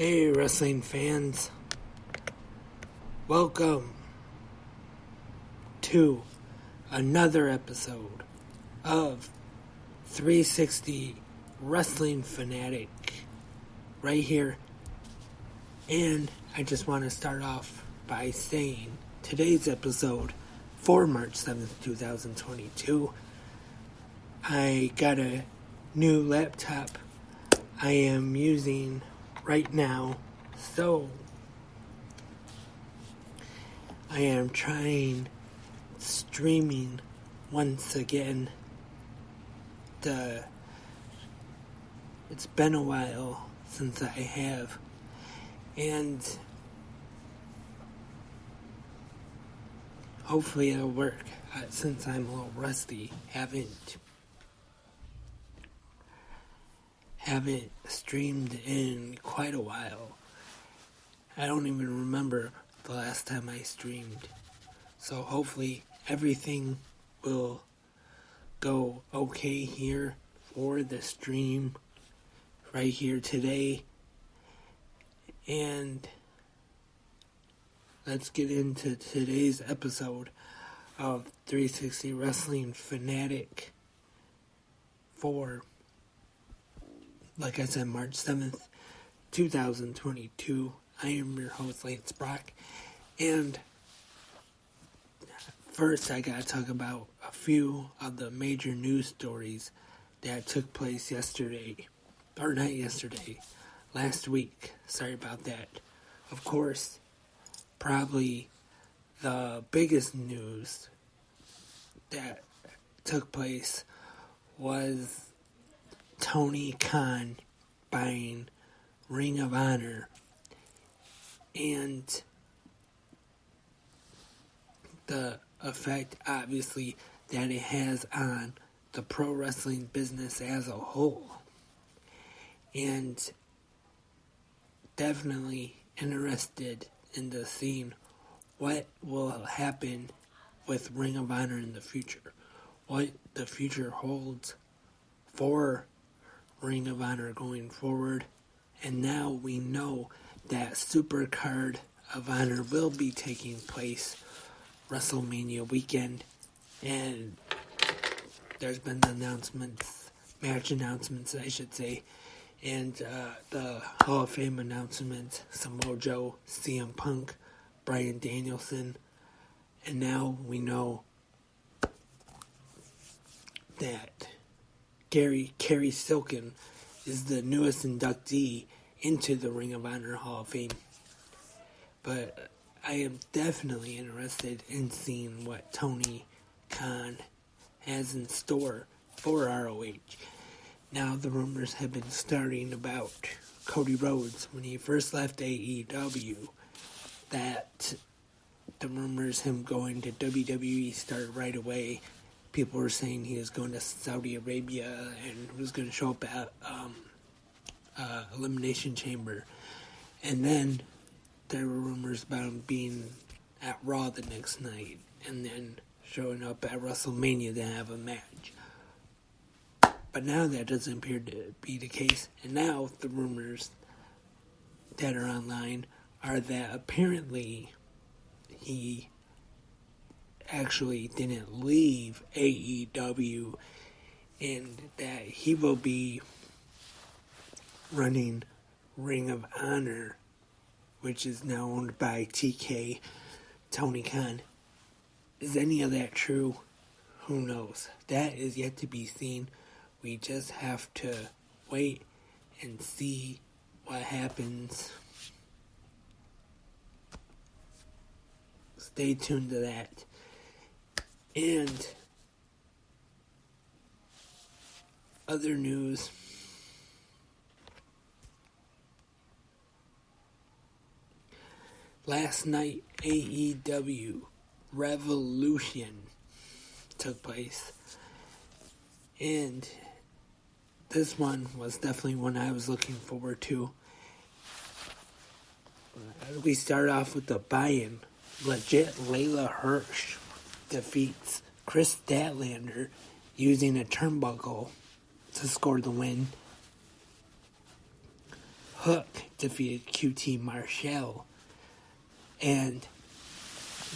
Hey, wrestling fans. Welcome to another episode of 360 Wrestling Fanatic right here. And I just want to start off by saying today's episode for March 7th, 2022, I got a new laptop I am using right now, so I am trying streaming once again. It's been a while since I have, and hopefully it'll work, since I'm a little rusty. Haven't streamed in quite a while. I don't even remember the last time I streamed. So hopefully everything will go okay here for the stream right here today. And let's get into today's episode of 360 Wrestling Fanatic for, like I said, March 7th, 2022. I am your host, Lance Brock. And first, I gotta talk about a few of the major news stories that took place yesterday. Or not yesterday, last week. Sorry about that. Of course, probably the biggest news that took place was Tony Khan buying Ring of Honor, and the effect, obviously, that it has on the pro wrestling business as a whole. And definitely interested in the seeing what will happen with Ring of Honor in the future. What the future holds for Ring of Honor going forward. And now we know that Super Card of Honor will be taking place WrestleMania weekend, and there's been match announcements I should say, and the Hall of Fame announcements: Samoa Joe, CM Punk, Bryan Danielson, and now we know that Kerry Silken is the newest inductee into the Ring of Honor Hall of Fame. But I am definitely interested in seeing what Tony Khan has in store for ROH. Now, the rumors have been starting about Cody Rhodes when he first left AEW, that the rumors him going to WWE started right away. People were saying he was going to Saudi Arabia and was going to show up at Elimination Chamber. And then there were rumors about him being at Raw the next night and then showing up at WrestleMania to have a match. But now that doesn't appear to be the case. And now the rumors that are online are that apparently he actually didn't leave AEW, and that he will be running Ring of Honor, which is now owned by TK, Tony Khan. Is any of that true? Who knows? That is yet to be seen. We just have to wait and see what happens. Stay tuned to that. And other news. Last night, AEW Revolution took place. And this one was definitely one I was looking forward to. We start off with the buy-in. Legit Layla Hirsch defeats Chris Statlander using a turnbuckle to score the win. Hook defeated QT Marshall. And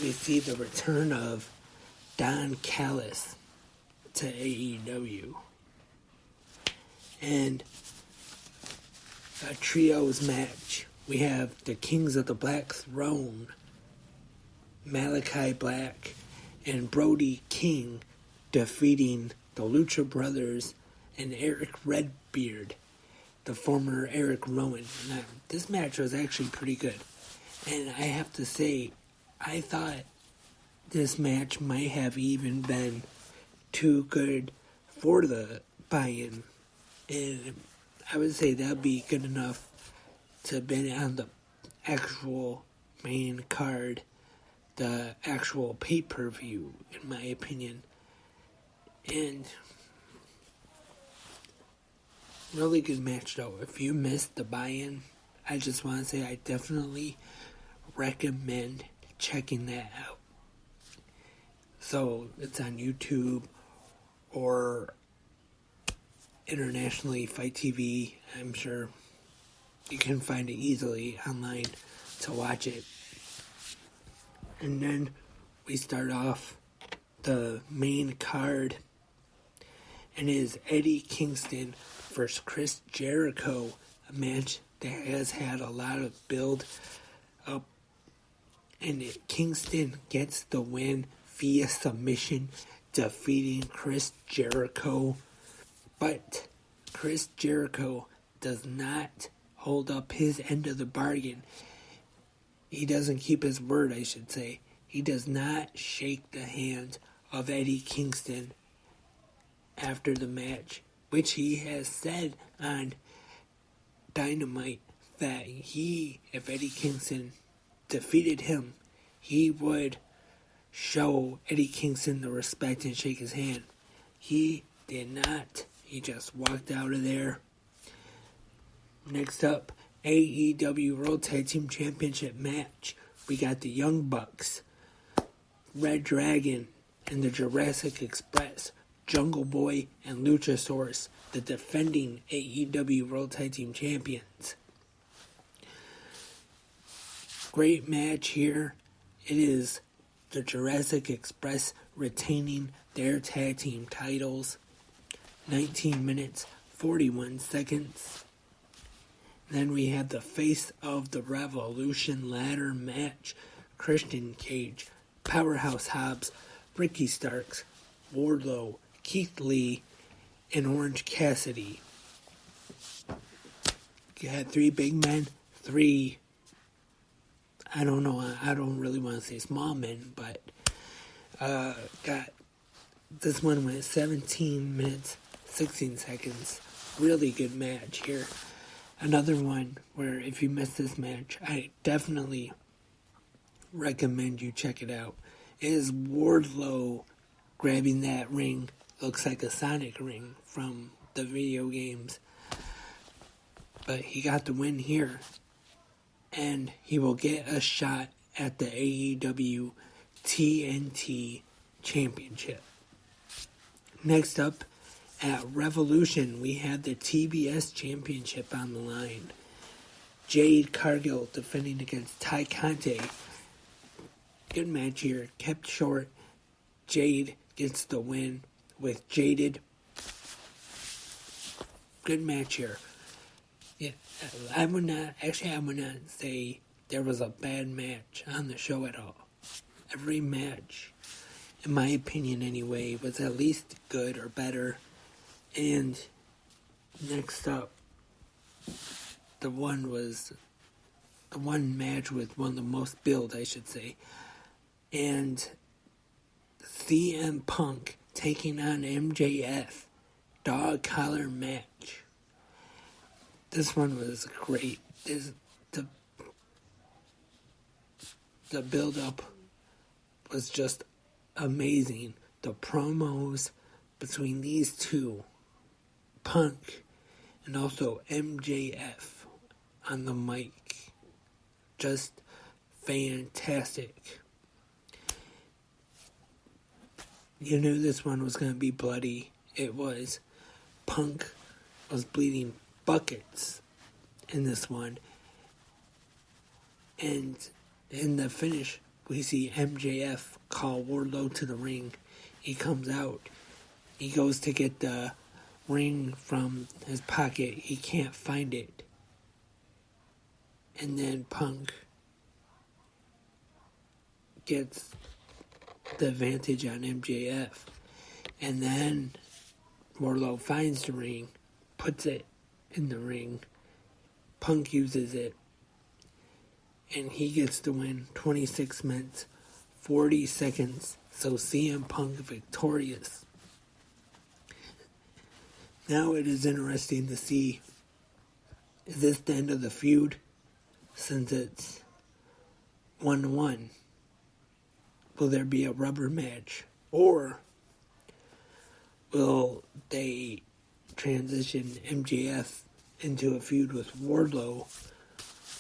we see the return of Don Callis to AEW. And a trios match. We have the Kings of the Black Throne, Malachi Black and Brody King, defeating the Lucha Brothers and Eric Redbeard, the former Eric Rowan. Now, this match was actually pretty good. And I have to say, I thought this match might have even been too good for the buy-in. And I would say that would be good enough to have been on the actual main card, the actual pay-per-view, in my opinion. And really good match, though. If you missed the buy-in, I just want to say I definitely recommend checking that out. So it's on YouTube or internationally, Fight TV. I'm sure you can find it easily online to watch it. And then we start off the main card, and it is Eddie Kingston versus Chris Jericho, a match that has had a lot of build up, and Kingston gets the win via submission, defeating Chris Jericho. But Chris Jericho does not hold up his end of the bargain. He doesn't keep his word, I should say. He does not shake the hand of Eddie Kingston after the match, which he has said on Dynamite that if Eddie Kingston defeated him, he would show Eddie Kingston the respect and shake his hand. He did not. He just walked out of there. Next up, AEW World Tag Team Championship match. We got the Young Bucks, Red Dragon, and the Jurassic Express, Jungle Boy and Luchasaurus, the defending AEW World Tag Team Champions. Great match here. It is the Jurassic Express retaining their tag team titles. 19 minutes, 41 seconds. Then we had the Face of the Revolution ladder match. Christian Cage, Powerhouse Hobbs, Ricky Starks, Wardlow, Keith Lee, and Orange Cassidy. You had three big men, I don't really want to say small men, but this one went 17 minutes, 16 seconds. Really good match here. Another one where if you missed this match, I definitely recommend you check it out. It is Wardlow grabbing that ring. Looks like a Sonic ring from the video games. But he got the win here. And he will get a shot at the AEW TNT Championship. Next up, at Revolution, we had the TBS Championship on the line. Jade Cargill defending against Ty Conte. Good match here, kept short. Jade gets the win with Jaded. Good match here. Yeah, I would not say there was a bad match on the show at all. Every match, in my opinion anyway, was at least good or better. And next up, the one match with one of the most build, I should say. And CM Punk taking on MJF. Dog collar match. This one was great. The build-up was just amazing. The promos between these two, Punk and also MJF on the mic, just fantastic. You knew this one was going to be bloody. It was. Punk was bleeding buckets in this one, And in the finish, we see MJF call Wardlow to the ring. He comes out. He goes to get the ring from his pocket. He can't find it. And then Punk gets the advantage on MJF. And then Wardlow finds the ring, puts it in the ring. Punk uses it. And he gets to win 26 minutes, 40 seconds. So CM Punk victorious. Now it is interesting to see, is this the end of the feud? Since it's 1-1, will there be a rubber match? Or will they transition MJF into a feud with Wardlow,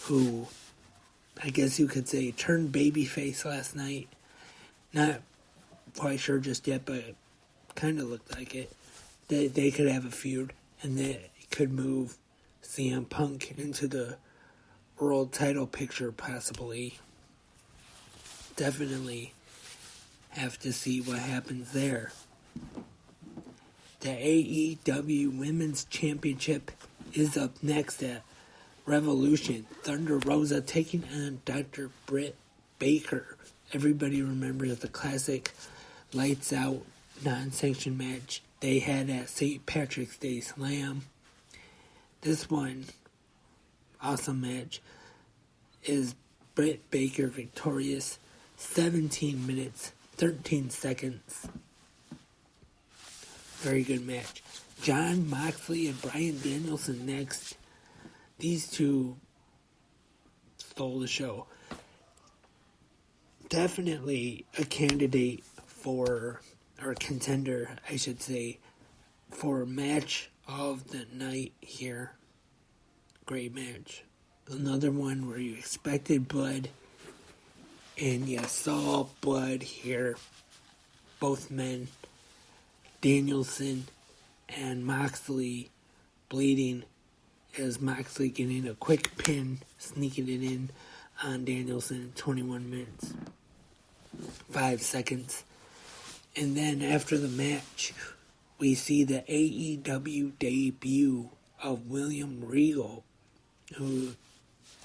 who I guess you could say turned babyface last night? Not quite sure just yet, but it kind of looked like it. They could have a feud, and they could move CM Punk into the world title picture, possibly. Definitely have to see what happens there. The AEW Women's Championship is up next at Revolution. Thunder Rosa taking on Dr. Britt Baker. Everybody remembers the classic Lights Out non-sanctioned match they had at St. Patrick's Day Slam. This one, awesome match, is Britt Baker victorious, 17 minutes, 13 seconds. Very good match. Jon Moxley and Bryan Danielson next. These two stole the show. Definitely a candidate for, or contender, I should say, for match of the night here. Great match. Another one where you expected blood, and you saw blood here. Both men, Danielson and Moxley, bleeding, as Moxley getting a quick pin, sneaking it in on Danielson in 21 minutes, 5 seconds. And then after the match, we see the AEW debut of William Regal, who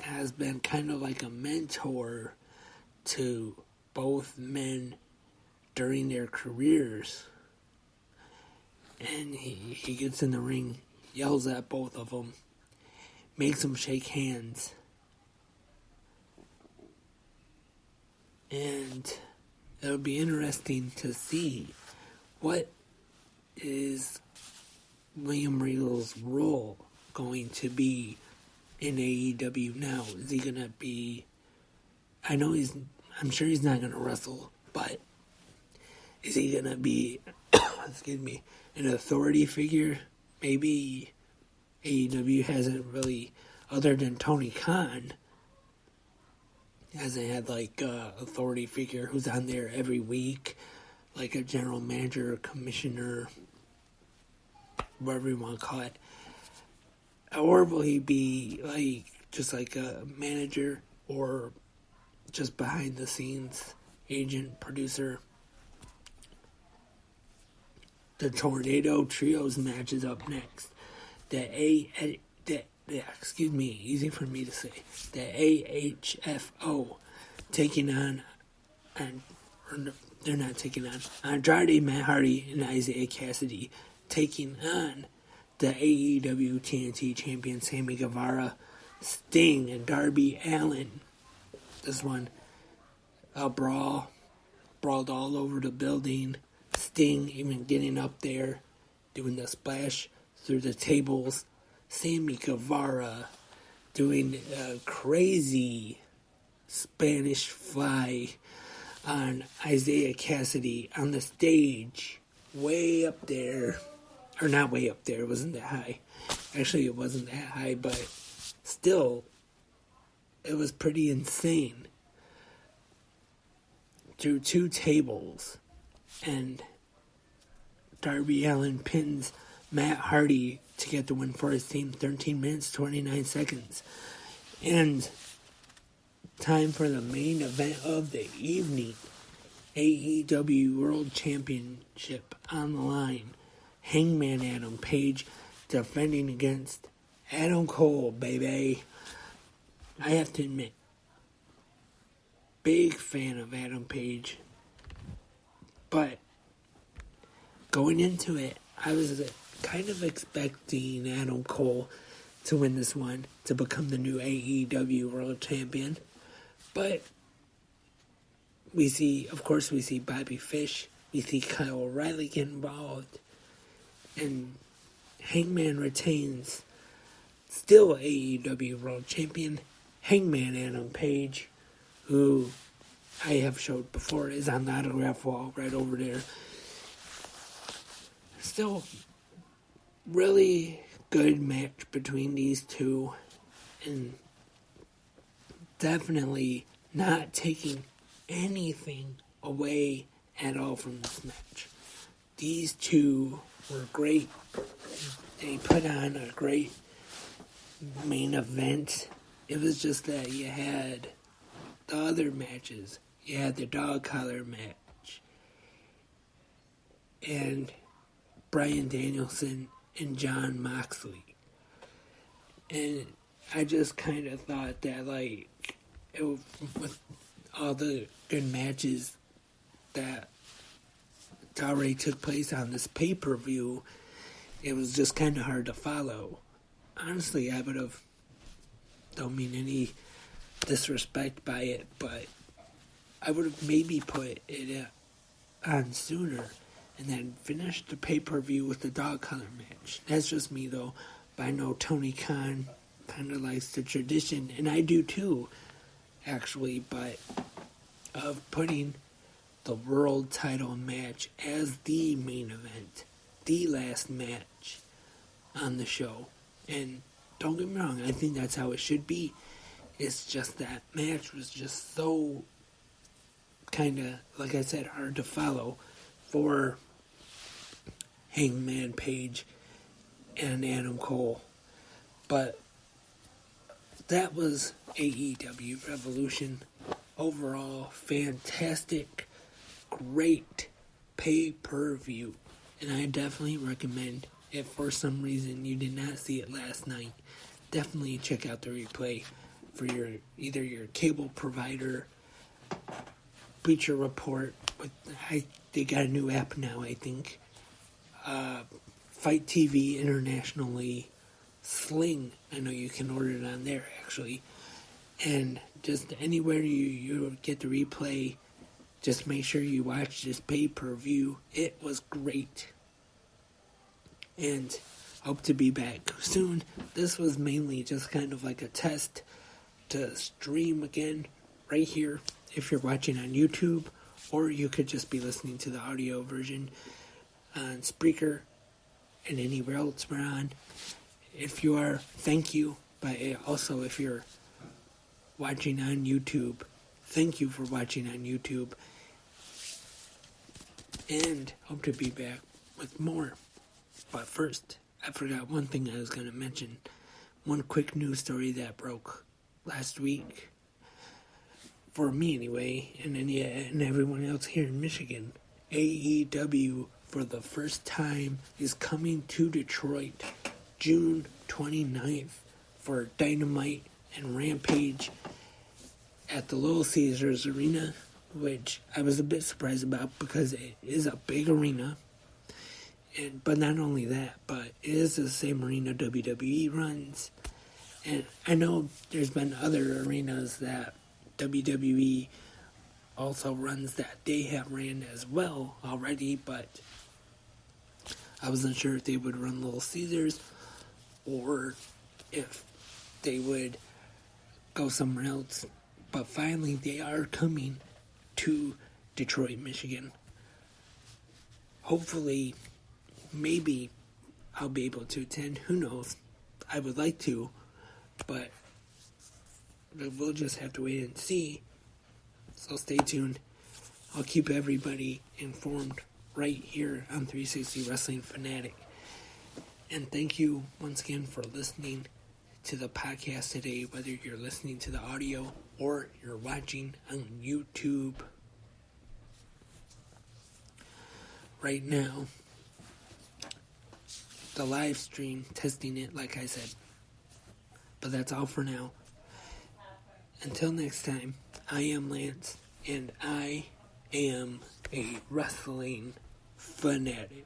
has been kind of like a mentor to both men during their careers. And he gets in the ring, yells at both of them, makes them shake hands. And it'll be interesting to see what is William Regal's role going to be in AEW now. Is he going to be... I'm sure he's not going to wrestle, but is he going to be, excuse me, an authority figure? Maybe AEW hasn't really, other than Tony Khan, hasn't had like a authority figure who's on there every week, like a general manager, or commissioner, whatever you want to call it. Or will he be like just like a manager, or just behind the scenes agent, producer? The Tornado Trios match is up next. Excuse me, easy for me to say. The AHFO taking on, they're not taking on, Andrade, Matt Hardy, and Isaiah Cassidy taking on the AEW TNT champion Sammy Guevara, Sting, and Darby Allin. This one, a brawled all over the building. Sting even getting up there, doing the splash through the tables. Sammy Guevara doing a crazy Spanish fly on Isaiah Cassidy on the stage, way up there. Or not way up there, it wasn't that high. Actually, it wasn't that high, but still, it was pretty insane. Through 2 tables, and Darby Allin pins Matt Hardy to get the win for his team, 13 minutes, 29 seconds. And time for the main event of the evening. AEW World Championship on the line. Hangman Adam Page defending against Adam Cole, baby. I have to admit, big fan of Adam Page. But going into it, I was kind of expecting Adam Cole to win this one, to become the new AEW World Champion. But we see Bobby Fish, we see Kyle O'Reilly get involved, and Hangman retains, still AEW World Champion, Hangman Adam Page, who I have showed before is on the autograph wall right over there. Still, really good match between these two, and definitely not taking anything away at all from this match. These two were great. They put on a great main event. It was just that you had the other matches. You had the dog collar match, and Bryan Danielson and Jon Moxley. And I just kind of thought that, with all the good matches that already took place on this pay-per-view, it was just kind of hard to follow. Honestly, I would have, don't mean any disrespect by it, but I would have maybe put it on sooner and then finished the pay-per-view with the dog collar match. That's just me, though. But I know Tony Khan kind of likes the tradition, and I do too, actually, but of putting the world title match as the main event, the last match on the show. And don't get me wrong, I think that's how it should be. It's just that match was just so kind of, like I said, hard to follow for Hangman Page and Adam Cole. But that was AEW Revolution. Overall, fantastic, great pay-per-view. And I definitely recommend, if for some reason you did not see it last night, definitely check out the replay for either your cable provider, Bleacher Report. They got a new app now, I think. Fight TV internationally, Sling. I know you can order it on there, actually. And just anywhere you get the replay, just make sure you watch this pay-per-view. It was great. And hope to be back soon. This was mainly just kind of like a test to stream again right here if you're watching on YouTube, or you could just be listening to the audio version on Spreaker and anywhere else we're on. If you are, thank you. But also, if you're watching on YouTube, thank you for watching on YouTube. And hope to be back with more. But first, I forgot one thing I was going to mention. One quick news story that broke last week. For me, anyway, and everyone else here in Michigan. AEW, for the first time, is coming to Detroit June 29th for Dynamite and Rampage at the Little Caesars Arena, which I was a bit surprised about because it is a big arena. But not only that, but it is the same arena WWE runs. And I know there's been other arenas that WWE also runs that they have ran as well already, but I wasn't sure if they would run Little Caesars or if they would go somewhere else. But finally, they are coming to Detroit, Michigan. Hopefully, maybe I'll be able to attend. Who knows? I would like to, but we'll just have to wait and see. So stay tuned. I'll keep everybody informed right here on 360 Wrestling Fanatic. And thank you once again for listening to the podcast today, whether you're listening to the audio or you're watching on YouTube. Right now, the live stream, testing it like I said. But that's all for now. Until next time, I am Lance, and I am a wrestling fanatic.